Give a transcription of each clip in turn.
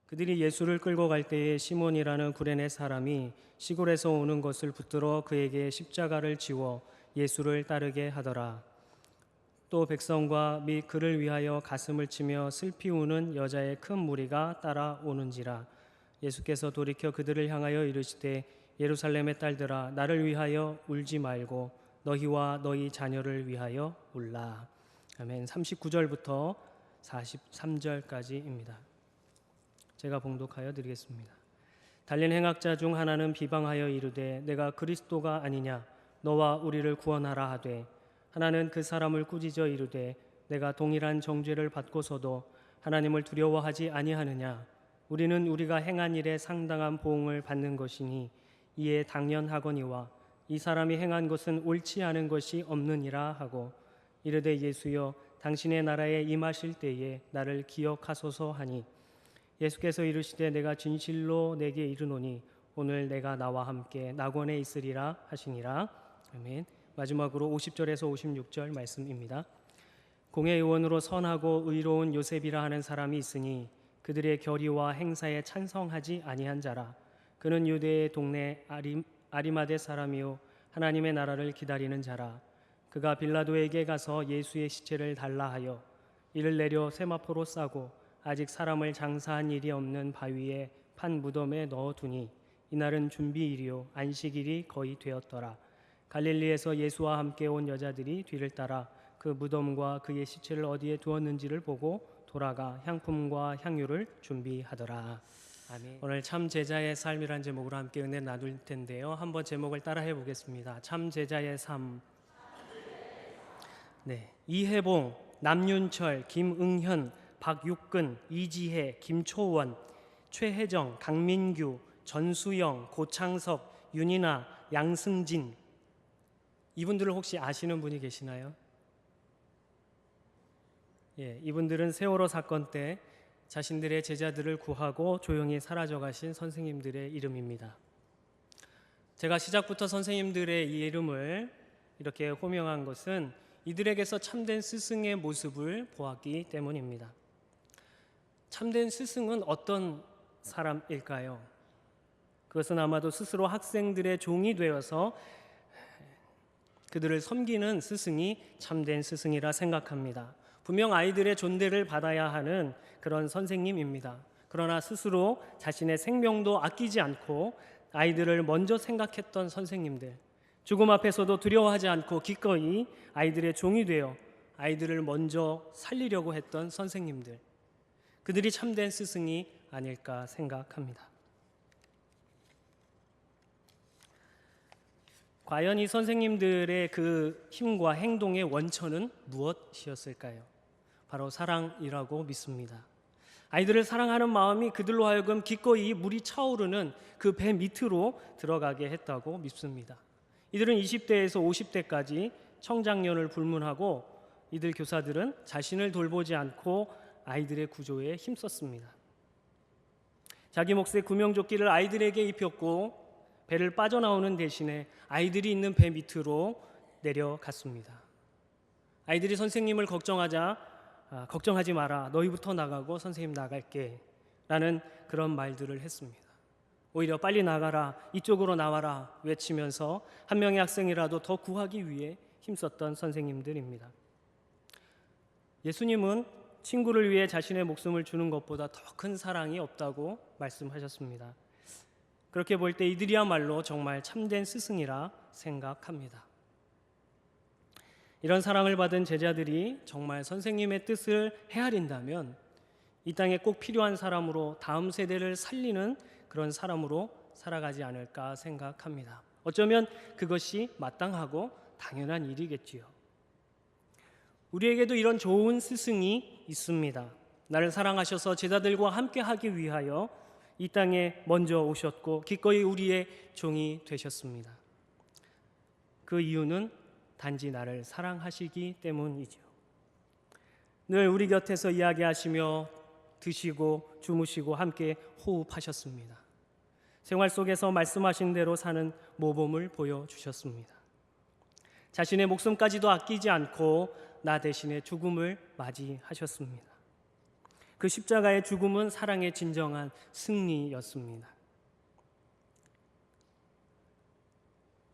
그들이 예수를 끌고 갈 때에 시몬이라는 구레네 사람이 시골에서 오는 것을 붙들어 그에게 십자가를 지워 예수를 따르게 하더라. 또 백성과 및 그를 위하여 가슴을 치며 슬피 우는 여자의 큰 무리가 따라오는지라. 예수께서 돌이켜 그들을 향하여 이르시되 예루살렘의 딸들아, 나를 위하여 울지 말고 너희와 너희 자녀를 위하여 울라. 아멘. 39절부터 43절까지입니다. 제가 봉독하여 드리겠습니다. 달린 행악자 중 하나는 비방하여 이르되 내가 그리스도가 아니냐, 너와 우리를 구원하라 하되, 하나는 그 사람을 꾸짖어 이르되 내가 동일한 정죄를 받고서도 하나님을 두려워하지 아니하느냐. 우리는 우리가 행한 일에 상당한 보응을 받는 것이니 이에 당연하거니와 이 사람이 행한 것은 옳지 않은 것이 없느니라 하고, 이르되 예수여, 당신의 나라에 임하실 때에 나를 기억하소서 하니, 예수께서 이르시되 내가 진실로 내게 이르노니 오늘 내가 나와 함께 낙원에 있으리라 하시니라. 아멘. 마지막으로 50절에서 56절 말씀입니다. 공회 의원으로 선하고 의로운 요셉이라 하는 사람이 있으니 그들의 결의와 행사에 찬성하지 아니한 자라. 그는 유대의 동네 아리마대 사람이요 하나님의 나라를 기다리는 자라. 그가 빌라도에게 가서 예수의 시체를 달라 하여 이를 내려 세마포로 싸고 아직 사람을 장사한 일이 없는 바위에 판 무덤에 넣어두니 이날은 준비일이요 안식일이 거의 되었더라. 갈릴리에서 예수와 함께 온 여자들이 뒤를 따라 그 무덤과 그의 시체를 어디에 두었는지를 보고 돌아가 향품과 향유를 준비하더라. 아멘. 오늘 참 제자의 삶이란 제목으로 함께 은혜 나눌 텐데요. 한번 제목을 따라해 보겠습니다. 참 제자의 삶. 네, 이혜봉, 남윤철, 김응현, 박육근, 이지혜, 김초원, 최혜정, 강민규, 전수영, 고창석, 윤이나, 양승진, 이분들을 혹시 아시는 분이 계시나요? 예, 이분들은 세월호 사건 때 자신들의 제자들을 구하고 조용히 사라져가신 선생님들의 이름입니다. 제가 시작부터 선생님들의 이 이름을 이렇게 호명한 것은 이들에게서 참된 스승의 모습을 보았기 때문입니다. 참된 스승은 어떤 사람일까요? 그것은 아마도 스스로 학생들의 종이 되어서 그들을 섬기는 스승이 참된 스승이라 생각합니다. 분명 아이들의 존대를 받아야 하는 그런 선생님입니다. 그러나 스스로 자신의 생명도 아끼지 않고 아이들을 먼저 생각했던 선생님들, 죽음 앞에서도 두려워하지 않고 기꺼이 아이들의 종이 되어 아이들을 먼저 살리려고 했던 선생님들, 그들이 참된 스승이 아닐까 생각합니다. 과연 이 선생님들의 그 힘과 행동의 원천은 무엇이었을까요? 바로 사랑이라고 믿습니다. 아이들을 사랑하는 마음이 그들로 하여금 기꺼이 물이 차오르는 그 배 밑으로 들어가게 했다고 믿습니다. 이들은 20대에서 50대까지 청장년을 불문하고 이들 교사들은 자신을 돌보지 않고 아이들의 구조에 힘썼습니다. 자기 몫의 구명조끼를 아이들에게 입혔고 배를 빠져나오는 대신에 아이들이 있는 배 밑으로 내려갔습니다. 아이들이 선생님을 걱정하지 마라, 너희부터 나가고 선생님 나갈게 라는 그런 말들을 했습니다. 오히려 빨리 나가라, 이쪽으로 나와라 외치면서 한 명의 학생이라도 더 구하기 위해 힘썼던 선생님들입니다. 예수님은 친구를 위해 자신의 목숨을 주는 것보다 더 큰 사랑이 없다고 말씀하셨습니다. 그렇게 볼 때 이들이야말로 정말 참된 스승이라 생각합니다. 이런 사랑을 받은 제자들이 정말 선생님의 뜻을 헤아린다면 이 땅에 꼭 필요한 사람으로, 다음 세대를 살리는 그런 사람으로 살아가지 않을까 생각합니다. 어쩌면 그것이 마땅하고 당연한 일이겠지요. 우리에게도 이런 좋은 스승이 있습니다. 나를 사랑하셔서 제자들과 함께 하기 위하여 이 땅에 먼저 오셨고 기꺼이 우리의 종이 되셨습니다. 그 이유는 단지 나를 사랑하시기 때문이죠. 늘 우리 곁에서 이야기하시며 드시고 주무시고 함께 호흡하셨습니다. 생활 속에서 말씀하신 대로 사는 모범을 보여주셨습니다. 자신의 목숨까지도 아끼지 않고 나 대신에 죽음을 맞이하셨습니다. 그 십자가의 죽음은 사랑의 진정한 승리였습니다.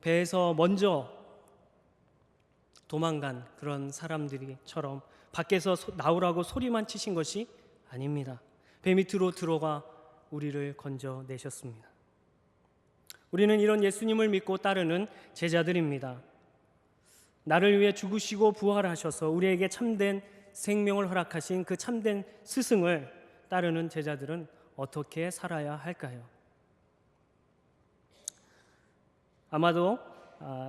배에서 먼저 도망간 그런 사람들이처럼 밖에서 나오라고 소리만 치신 것이 아닙니다. 배 밑으로 들어가 우리를 건져내셨습니다. 우리는 이런 예수님을 믿고 따르는 제자들입니다. 나를 위해 죽으시고 부활하셔서 우리에게 참된 생명을 허락하신 그 참된 스승을 따르는 제자들은 어떻게 살아야 할까요? 아마도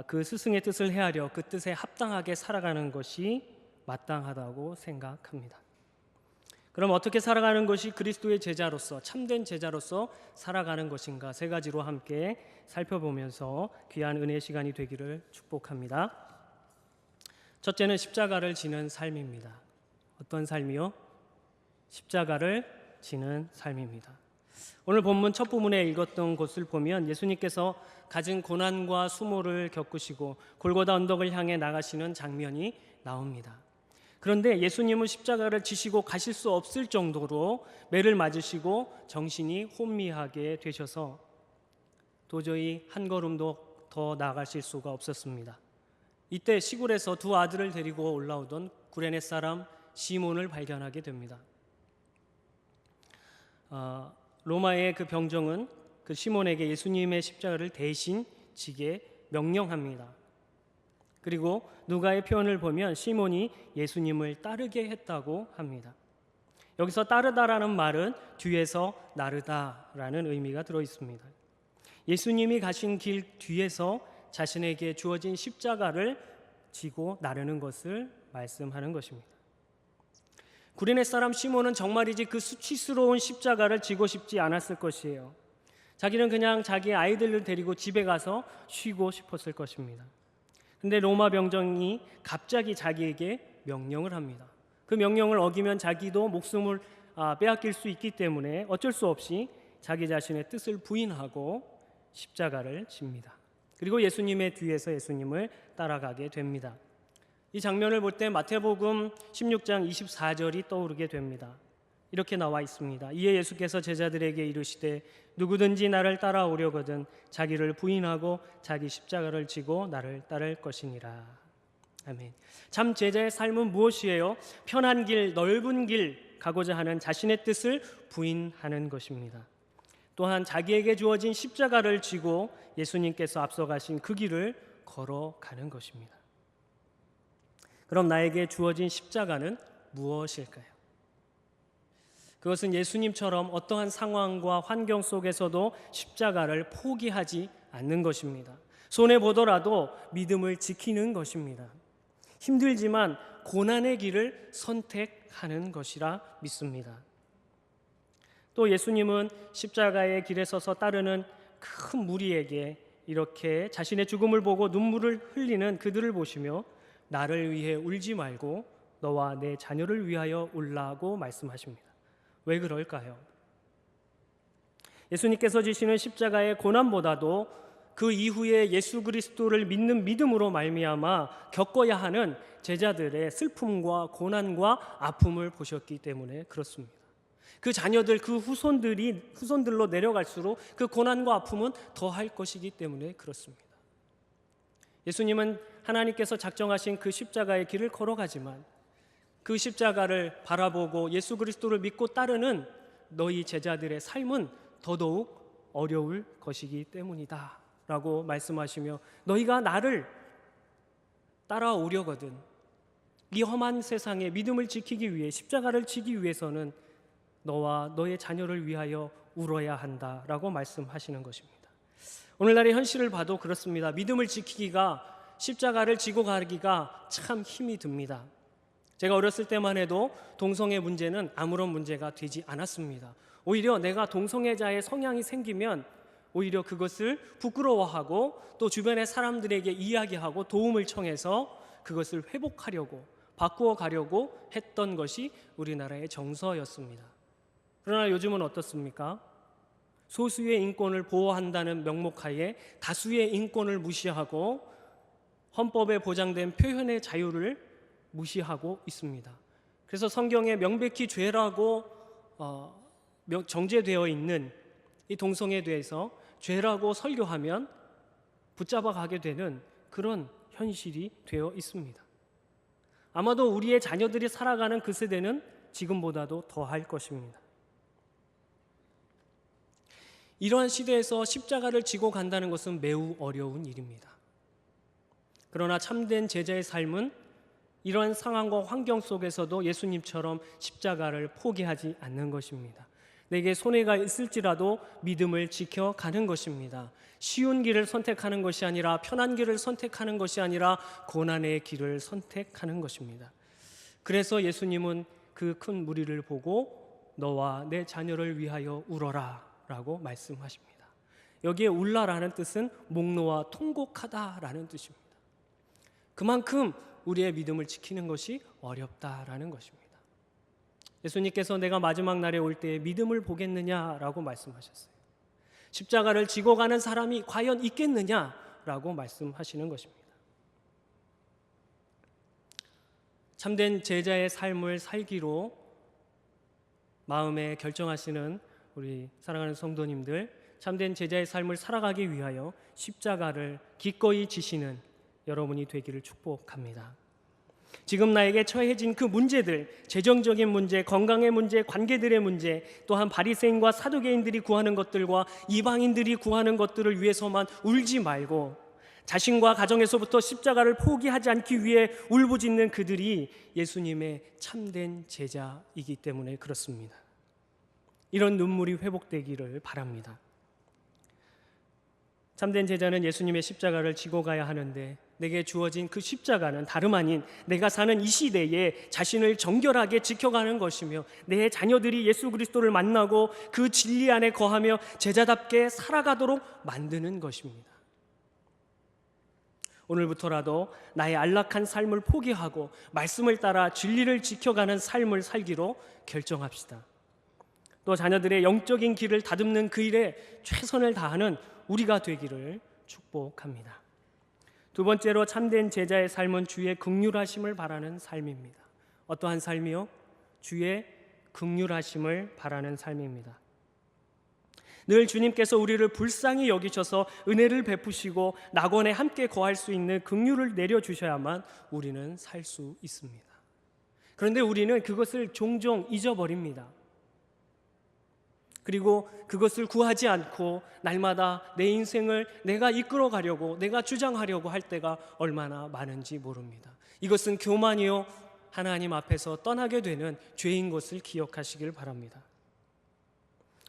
그 스승의 뜻을 헤아려 그 뜻에 합당하게 살아가는 것이 마땅하다고 생각합니다. 그럼 어떻게 살아가는 것이 그리스도의 제자로서, 참된 제자로서 살아가는 것인가? 세 가지로 함께 살펴보면서 귀한 은혜의 시간이 되기를 축복합니다. 첫째는 십자가를 지는 삶입니다. 어떤 삶이요? 십자가를 지는 삶입니다. 오늘 본문 첫 부분에 읽었던 것을 보면 예수님께서 가진 고난과 수모를 겪으시고 골고다 언덕을 향해 나가시는 장면이 나옵니다. 그런데 예수님은 십자가를 지시고 가실 수 없을 정도로 매를 맞으시고 정신이 혼미하게 되셔서 도저히 한 걸음도 더 나아가실 수가 없었습니다. 이때 시골에서 두 아들을 데리고 올라오던 구레네 사람 시몬을 발견하게 됩니다. 로마의 그 병정은 그 시몬에게 예수님의 십자가를 대신 지게 명령합니다. 그리고 누가의 표현을 보면 시몬이 예수님을 따르게 했다고 합니다. 여기서 따르다라는 말은 뒤에서 나르다라는 의미가 들어 있습니다. 예수님이 가신 길 뒤에서 자신에게 주어진 십자가를 지고 나르는 것을 말씀하는 것입니다. 구레네 사람 시몬은 정말이지 그 수치스러운 십자가를 지고 싶지 않았을 것이에요. 자기는 그냥 자기 아이들을 데리고 집에 가서 쉬고 싶었을 것입니다. 근데 로마 병정이 갑자기 자기에게 명령을 합니다. 그 명령을 어기면 자기도 목숨을 빼앗길 수 있기 때문에 어쩔 수 없이 자기 자신의 뜻을 부인하고 십자가를 집니다. 그리고 예수님의 뒤에서 예수님을 따라가게 됩니다. 이 장면을 볼 때 마태복음 16장 24절이 떠오르게 됩니다. 이렇게 나와 있습니다. 이에 예수께서 제자들에게 이르시되 누구든지 나를 따라오려거든 자기를 부인하고 자기 십자가를 지고 나를 따를 것이니라. 아멘. 참 제자의 삶은 무엇이에요? 편한 길, 넓은 길 가고자 하는 자신의 뜻을 부인하는 것입니다. 또한 자기에게 주어진 십자가를 지고 예수님께서 앞서가신 그 길을 걸어가는 것입니다. 그럼 나에게 주어진 십자가는 무엇일까요? 그것은 예수님처럼 어떠한 상황과 환경 속에서도 십자가를 포기하지 않는 것입니다. 손해보더라도 믿음을 지키는 것입니다. 힘들지만 고난의 길을 선택하는 것이라 믿습니다. 또 예수님은 십자가의 길에 서서 따르는 큰 무리에게 이렇게 자신의 죽음을 보고 눈물을 흘리는 그들을 보시며 나를 위해 울지 말고 너와 내 자녀를 위하여 울라고 말씀하십니다. 왜 그럴까요? 예수님께서 지시는 십자가의 고난보다도 그 이후에 예수 그리스도를 믿는 믿음으로 말미암아 겪어야 하는 제자들의 슬픔과 고난과 아픔을 보셨기 때문에 그렇습니다. 그 자녀들, 그 후손들로 내려갈수록 그 고난과 아픔은 더할 것이기 때문에 그렇습니다. 예수님은 하나님께서 작정하신 그 십자가의 길을 걸어가지만 그 십자가를 바라보고 예수 그리스도를 믿고 따르는 너희 제자들의 삶은 더더욱 어려울 것이기 때문이다 라고 말씀하시며 너희가 나를 따라오려거든 이 험한 세상에 믿음을 지키기 위해 십자가를 지기 위해서는 너와 너의 자녀를 위하여 울어야 한다라고 말씀하시는 것입니다. 오늘날의 현실을 봐도 그렇습니다. 믿음을 지키기가 십자가를 지고 가기가 참 힘이 듭니다. 제가 어렸을 때만 해도 동성애 문제는 아무런 문제가 되지 않았습니다. 오히려 내가 동성애자의 성향이 생기면 오히려 그것을 부끄러워하고 또 주변의 사람들에게 이야기하고 도움을 청해서 그것을 회복하려고 바꾸어 가려고 했던 것이 우리나라의 정서였습니다. 그러나 요즘은 어떻습니까? 소수의 인권을 보호한다는 명목하에 다수의 인권을 무시하고 헌법에 보장된 표현의 자유를 무시하고 있습니다. 그래서 성경에 명백히 죄라고 정제되어 있는 이 동성애에 대해서 죄라고 설교하면 붙잡아 가게 되는 그런 현실이 되어 있습니다. 아마도 우리의 자녀들이 살아가는 그 세대는 지금보다도 더할 것입니다. 이러한 시대에서 십자가를 지고 간다는 것은 매우 어려운 일입니다. 그러나 참된 제자의 삶은 이러한 상황과 환경 속에서도 예수님처럼 십자가를 포기하지 않는 것입니다. 내게 손해가 있을지라도 믿음을 지켜가는 것입니다. 쉬운 길을 선택하는 것이 아니라, 편한 길을 선택하는 것이 아니라 고난의 길을 선택하는 것입니다. 그래서 예수님은 그 큰 무리를 보고 너와 내 자녀를 위하여 울어라 라고 말씀하십니다. 여기에 울라라는 뜻은 목놓아 통곡하다라는 뜻입니다. 그만큼 우리의 믿음을 지키는 것이 어렵다라는 것입니다. 예수님께서 내가 마지막 날에 올 때 믿음을 보겠느냐라고 말씀하셨어요. 십자가를 지고 가는 사람이 과연 있겠느냐라고 말씀하시는 것입니다. 참된 제자의 삶을 살기로 마음에 결정하시는 우리 사랑하는 성도님들, 참된 제자의 삶을 살아가기 위하여 십자가를 기꺼이 지시는 여러분이 되기를 축복합니다. 지금 나에게 처해진 그 문제들, 재정적인 문제, 건강의 문제, 관계들의 문제, 또한 바리새인과 사두개인들이 구하는 것들과 이방인들이 구하는 것들을 위해서만 울지 말고 자신과 가정에서부터 십자가를 포기하지 않기 위해 울부짖는 그들이 예수님의 참된 제자이기 때문에 그렇습니다. 이런 눈물이 회복되기를 바랍니다. 참된 제자는 예수님의 십자가를 지고 가야 하는데, 내게 주어진 그 십자가는 다름 아닌 내가 사는 이 시대에 자신을 정결하게 지켜가는 것이며, 내 자녀들이 예수 그리스도를 만나고 그 진리 안에 거하며 제자답게 살아가도록 만드는 것입니다. 오늘부터라도 나의 안락한 삶을 포기하고 말씀을 따라 진리를 지켜가는 삶을 살기로 결정합시다. 또 자녀들의 영적인 길을 다듬는 그 일에 최선을 다하는 우리가 되기를 축복합니다. 두 번째로 참된 제자의 삶은 주의 긍휼하심을 바라는 삶입니다. 어떠한 삶이요? 주의 긍휼하심을 바라는 삶입니다. 늘 주님께서 우리를 불쌍히 여기셔서 은혜를 베푸시고 낙원에 함께 거할 수 있는 긍휼을 내려주셔야만 우리는 살 수 있습니다. 그런데 우리는 그것을 종종 잊어버립니다. 그리고 그것을 구하지 않고 날마다 내 인생을 내가 이끌어 가려고, 내가 주장하려고 할 때가 얼마나 많은지 모릅니다. 이것은 교만이요, 하나님 앞에서 떠나게 되는 죄인 것을 기억하시길 바랍니다.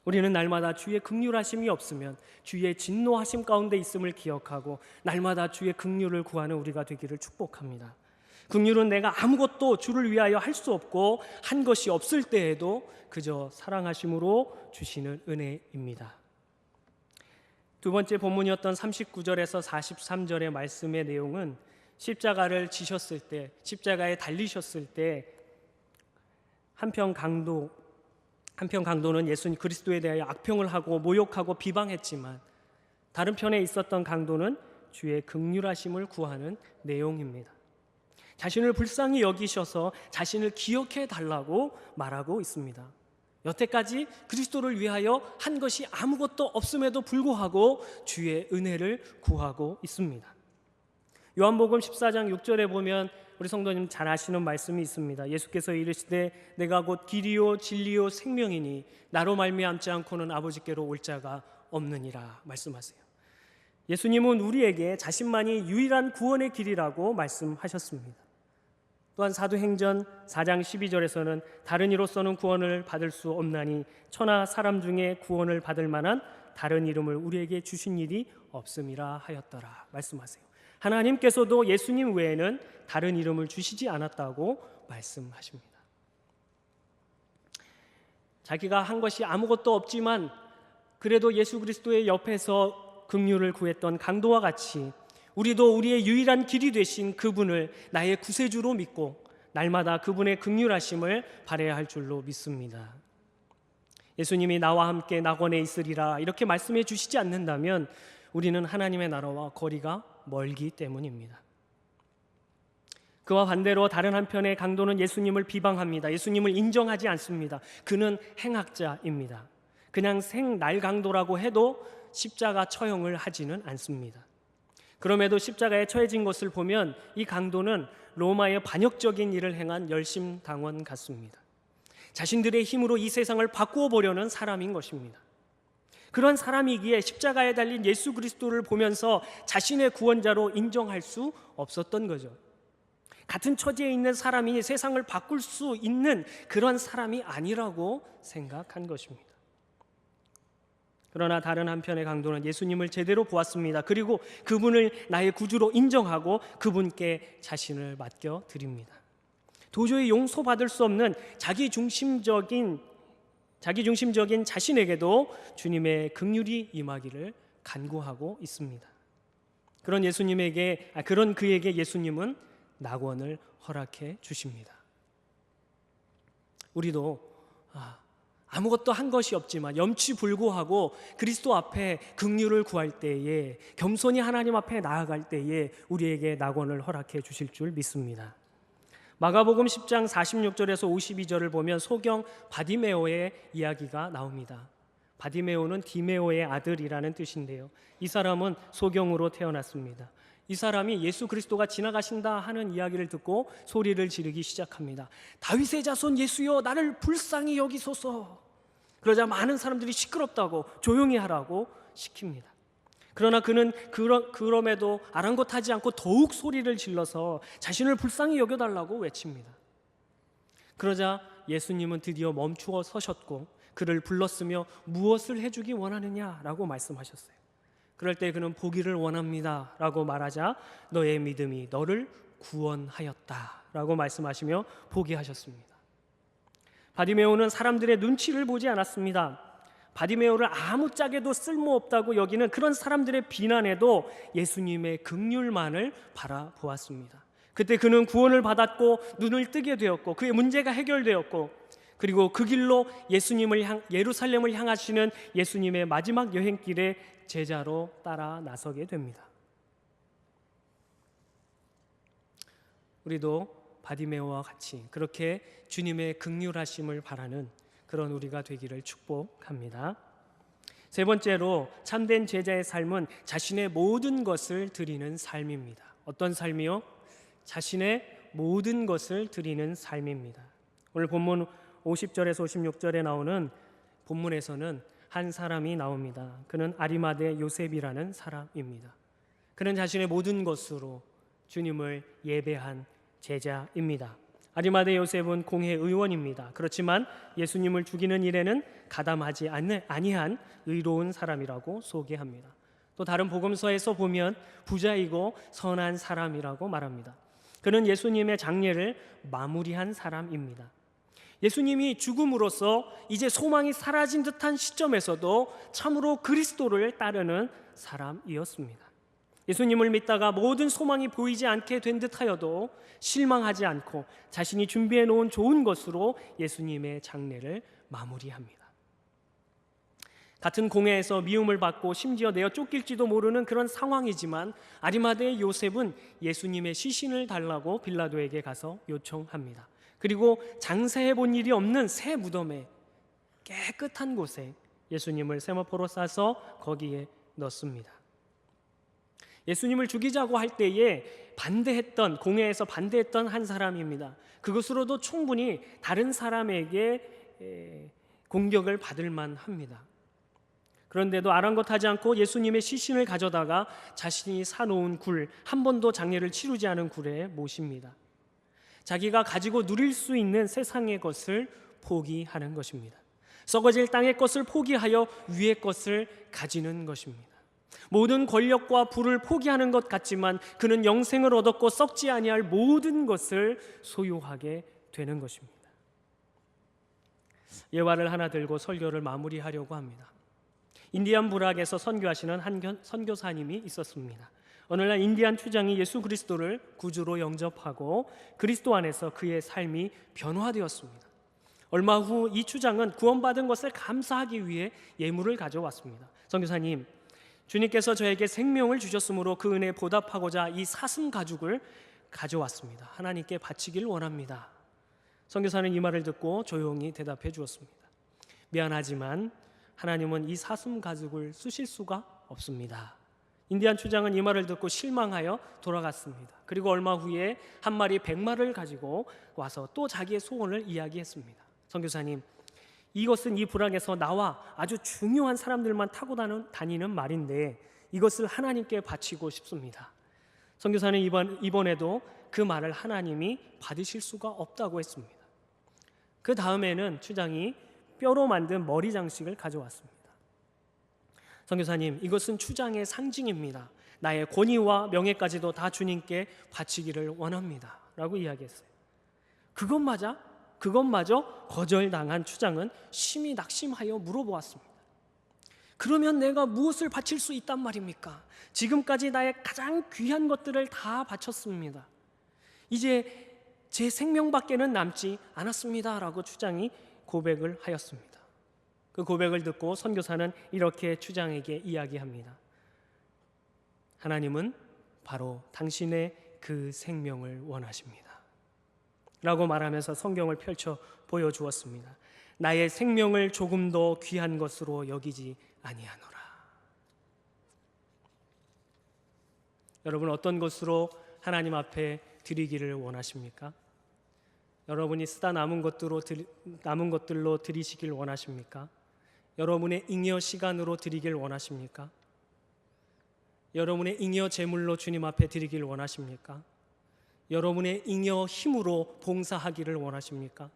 우리는 날마다 주의 긍휼하심이 없으면 주의 진노하심 가운데 있음을 기억하고 날마다 주의 긍휼을 구하는 우리가 되기를 축복합니다. 긍휼은 내가 아무것도 주를 위하여 할 수 없고 한 것이 없을 때에도 그저 사랑하심으로 주시는 은혜입니다. 두 번째 본문이었던 39절에서 43절의 말씀의 내용은 십자가를 지셨을 때, 십자가에 달리셨을 때 한편 강도는 예수님 그리스도에 대하여 악평을 하고 모욕하고 비방했지만, 다른 편에 있었던 강도는 주의 긍휼하심을 구하는 내용입니다. 자신을 불쌍히 여기셔서 자신을 기억해 달라고 말하고 있습니다. 여태까지 그리스도를 위하여 한 것이 아무것도 없음에도 불구하고 주의 은혜를 구하고 있습니다. 요한복음 14장 6절에 보면 우리 성도님 잘 아시는 말씀이 있습니다. 예수께서 이르시되 내가 곧 길이요 진리요 생명이니 나로 말미암지 않고는 아버지께로 올 자가 없느니라 말씀하세요. 예수님은 우리에게 자신만이 유일한 구원의 길이라고 말씀하셨습니다. 또한 사도행전 4장 12절에서는 다른 이로서는 구원을 받을 수 없나니 천하 사람 중에 구원을 받을 만한 다른 이름을 우리에게 주신 일이 없음이라 하였더라 말씀하세요. 하나님께서도 예수님 외에는 다른 이름을 주시지 않았다고 말씀하십니다. 자기가 한 것이 아무것도 없지만 그래도 예수 그리스도의 옆에서 긍휼을 구했던 강도와 같이 우리도 우리의 유일한 길이 되신 그분을 나의 구세주로 믿고 날마다 그분의 긍휼하심을 바라야 할 줄로 믿습니다. 예수님이 나와 함께 낙원에 있으리라 이렇게 말씀해 주시지 않는다면 우리는 하나님의 나라와 거리가 멀기 때문입니다. 그와 반대로 다른 한편의 강도는 예수님을 비방합니다. 예수님을 인정하지 않습니다. 그는 행악자입니다. 그냥 생날 강도라고 해도 십자가 처형을 하지는 않습니다. 그럼에도 십자가에 처해진 것을 보면 이 강도는 로마의 반역적인 일을 행한 열심당원 같습니다. 자신들의 힘으로 이 세상을 바꾸어 보려는 사람인 것입니다. 그런 사람이기에 십자가에 달린 예수 그리스도를 보면서 자신의 구원자로 인정할 수 없었던 거죠. 같은 처지에 있는 사람이 세상을 바꿀 수 있는 그런 사람이 아니라고 생각한 것입니다. 그러나 다른 한편의 강도는 예수님을 제대로 보았습니다. 그리고 그분을 나의 구주로 인정하고 그분께 자신을 맡겨 드립니다. 도저히 용서받을 수 없는 자기중심적인 자신에게도 주님의 긍휼이 임하기를 간구하고 있습니다. 그런 그에게 예수님은 낙원을 허락해 주십니다. 우리도 아무것도 한 것이 없지만 염치불고하고 그리스도 앞에 긍휼을 구할 때에, 겸손히 하나님 앞에 나아갈 때에 우리에게 낙원을 허락해 주실 줄 믿습니다. 마가복음 10장 46절에서 52절을 보면 소경 바디메오의 이야기가 나옵니다. 바디메오는 디메오의 아들이라는 뜻인데요, 이 사람은 소경으로 태어났습니다. 이 사람이 예수 그리스도가 지나가신다 하는 이야기를 듣고 소리를 지르기 시작합니다. 다윗의 자손 예수여, 나를 불쌍히 여기소서. 그러자 많은 사람들이 시끄럽다고 조용히 하라고 시킵니다. 그러나 그는 그럼에도 아랑곳하지 않고 더욱 소리를 질러서 자신을 불쌍히 여겨달라고 외칩니다. 그러자 예수님은 드디어 멈추어 서셨고 그를 불렀으며 무엇을 해주기 원하느냐라고 말씀하셨어요. 그럴 때 그는 보기를 원합니다 라고 말하자 너의 믿음이 너를 구원하였다 라고 말씀하시며 포기하셨습니다. 바디메오는 사람들의 눈치를 보지 않았습니다. 바디메오를 아무짝에도 쓸모없다고 여기는 그런 사람들의 비난에도 예수님의 긍휼만을 바라보았습니다. 그때 그는 구원을 받았고 눈을 뜨게 되었고 그의 문제가 해결되었고, 그리고 그 길로 예루살렘을 향하시는 예수님의 마지막 여행길에 제자로 따라 나서게 됩니다. 우리도 바디메오와 같이 그렇게 주님의 긍휼하심을 바라는 그런 우리가 되기를 축복합니다. 세 번째로 참된 제자의 삶은 자신의 모든 것을 드리는 삶입니다. 어떤 삶이요? 자신의 모든 것을 드리는 삶입니다. 오늘 본문 50절에서 56절에 나오는 본문에서는 한 사람이 나옵니다. 그는 아리마대 요셉이라는 사람입니다. 그는 자신의 모든 것으로 주님을 예배한 제자입니다. 아리마대 요셉은 공회 의원입니다. 그렇지만 예수님을 죽이는 일에는 가담하지 아니한 의로운 사람이라고 소개합니다. 또 다른 복음서에서 보면 부자이고 선한 사람이라고 말합니다. 그는 예수님의 장례를 마무리한 사람입니다. 예수님이 죽음으로써 이제 소망이 사라진 듯한 시점에서도 참으로 그리스도를 따르는 사람이었습니다. 예수님을 믿다가 모든 소망이 보이지 않게 된 듯하여도 실망하지 않고 자신이 준비해 놓은 좋은 것으로 예수님의 장례를 마무리합니다. 같은 공회에서 미움을 받고 심지어 내어 쫓길지도 모르는 그런 상황이지만 아리마대의 요셉은 예수님의 시신을 달라고 빌라도에게 가서 요청합니다. 그리고 장사해 본 일이 없는 새 무덤에, 깨끗한 곳에 예수님을 세마포로 싸서 거기에 넣습니다. 예수님을 죽이자고 할 때에 공회에서 반대했던 한 사람입니다. 그것으로도 충분히 다른 사람에게 공격을 받을 만합니다. 그런데도 아랑곳하지 않고 예수님의 시신을 가져다가 자신이 사놓은 한 번도 장례를 치르지 않은 굴에 모십니다. 자기가 가지고 누릴 수 있는 세상의 것을 포기하는 것입니다. 썩어질 땅의 것을 포기하여 위의 것을 가지는 것입니다. 모든 권력과 부를 포기하는 것 같지만 그는 영생을 얻었고 썩지 아니할 모든 것을 소유하게 되는 것입니다. 예화를 하나 들고 설교를 마무리하려고 합니다. 인디안 부락에서 선교하시는 한 선교사님이 있었습니다. 어느 날 인디안 추장이 예수 그리스도를 구주로 영접하고 그리스도 안에서 그의 삶이 변화되었습니다. 얼마 후 이 추장은 구원받은 것을 감사하기 위해 예물을 가져왔습니다. 선교사님, 주님께서 저에게 생명을 주셨으므로 그 은혜에 보답하고자 이 사슴 가죽을 가져왔습니다. 하나님께 바치기를 원합니다. 선교사는 이 말을 듣고 조용히 대답해 주었습니다. 미안하지만 하나님은 이 사슴 가죽을 쓰실 수가 없습니다. 인디안 추장은 이 말을 듣고 실망하여 돌아갔습니다. 그리고 얼마 후에 한 마리 백마를 가지고 와서 또 자기의 소원을 이야기했습니다. 선교사님, 이것은 이 불악에서 나와 아주 중요한 사람들만 타고 다니는 말인데 이것을 하나님께 바치고 싶습니다. 선교사는 이번에도 그 말을 하나님이 받으실 수가 없다고 했습니다. 그 다음에는 추장이 뼈로 만든 머리 장식을 가져왔습니다. 선교사님, 이것은 추장의 상징입니다. 나의 권위와 명예까지도 다 주님께 바치기를 원합니다. 라고 이야기했어요. 그것마저 거절당한 추장은 심히 낙심하여 물어보았습니다. 그러면 내가 무엇을 바칠 수 있단 말입니까? 지금까지 나의 가장 귀한 것들을 다 바쳤습니다. 이제 제 생명밖에는 남지 않았습니다. 라고 추장이 고백을 하였습니다. 그 고백을 듣고 선교사는 이렇게 추장에게 이야기합니다. 하나님은 바로 당신의 그 생명을 원하십니다. 라고 말하면서 성경을 펼쳐 보여주었습니다. 나의 생명을 조금 더 귀한 것으로 여기지 아니하노라. 여러분, 어떤 것으로 하나님 앞에 드리기를 원하십니까? 여러분이 쓰다 남은 것들로 드리시길 원하십니까? 여러분의 잉여 시간으로 드리길 원하십니까? 여러분의 잉여 재물로 주님 앞에 드리길 원하십니까? 여러분의 잉여 힘으로 봉사하기를 원하십니까?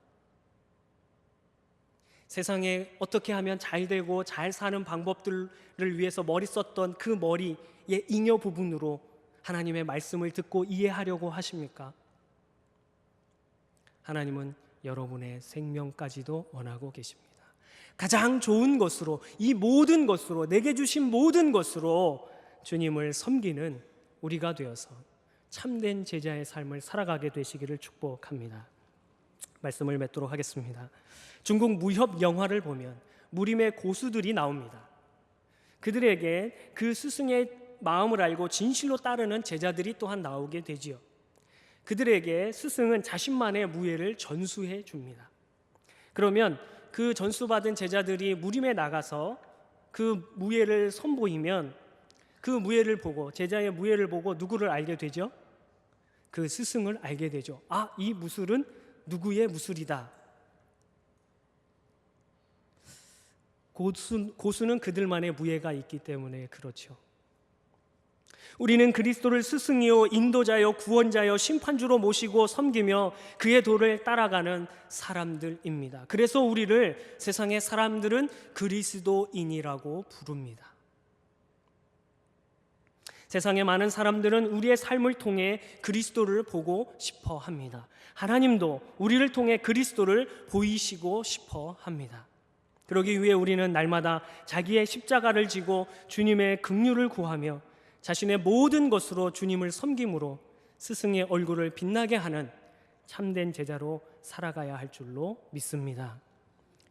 세상에 어떻게 하면 잘 되고 잘 사는 방법들을 위해서 머리 썼던 그 머리의 잉여 부분으로 하나님의 말씀을 듣고 이해하려고 하십니까? 하나님은 여러분의 생명까지도 원하고 계십니다. 가장 좋은 것으로, 이 모든 것으로, 내게 주신 모든 것으로 주님을 섬기는 우리가 되어서 참된 제자의 삶을 살아가게 되시기를 축복합니다. 말씀을 맺도록 하겠습니다. 중국 무협 영화를 보면 무림의 고수들이 나옵니다. 그들에게 그 스승의 마음을 알고 진실로 따르는 제자들이 또한 나오게 되지요. 그들에게 스승은 자신만의 무예를 전수해 줍니다. 그러면 그 전수받은 제자들이 무림에 나가서 그 무예를 선보이면 그 무예를 보고, 제자의 무예를 보고 누구를 알게 되죠? 그 스승을 알게 되죠. 아, 이 무술은 누구의 무술이다. 고수는 그들만의 무예가 있기 때문에 그렇죠. 우리는 그리스도를 스승이요 인도자요 구원자요 심판주로 모시고 섬기며 그의 도를 따라가는 사람들입니다. 그래서 우리를 세상의 사람들은 그리스도인이라고 부릅니다. 세상의 많은 사람들은 우리의 삶을 통해 그리스도를 보고 싶어 합니다. 하나님도 우리를 통해 그리스도를 보이시고 싶어 합니다. 그러기 위해 우리는 날마다 자기의 십자가를 지고 주님의 긍휼을 구하며 자신의 모든 것으로 주님을 섬김으로 스승의 얼굴을 빛나게 하는 참된 제자로 살아가야 할 줄로 믿습니다.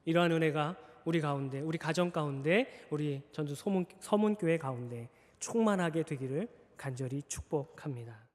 이러한 은혜가 우리 가운데, 우리 가정 가운데, 우리 전주 서문교회 가운데 충만하게 되기를 간절히 축복합니다.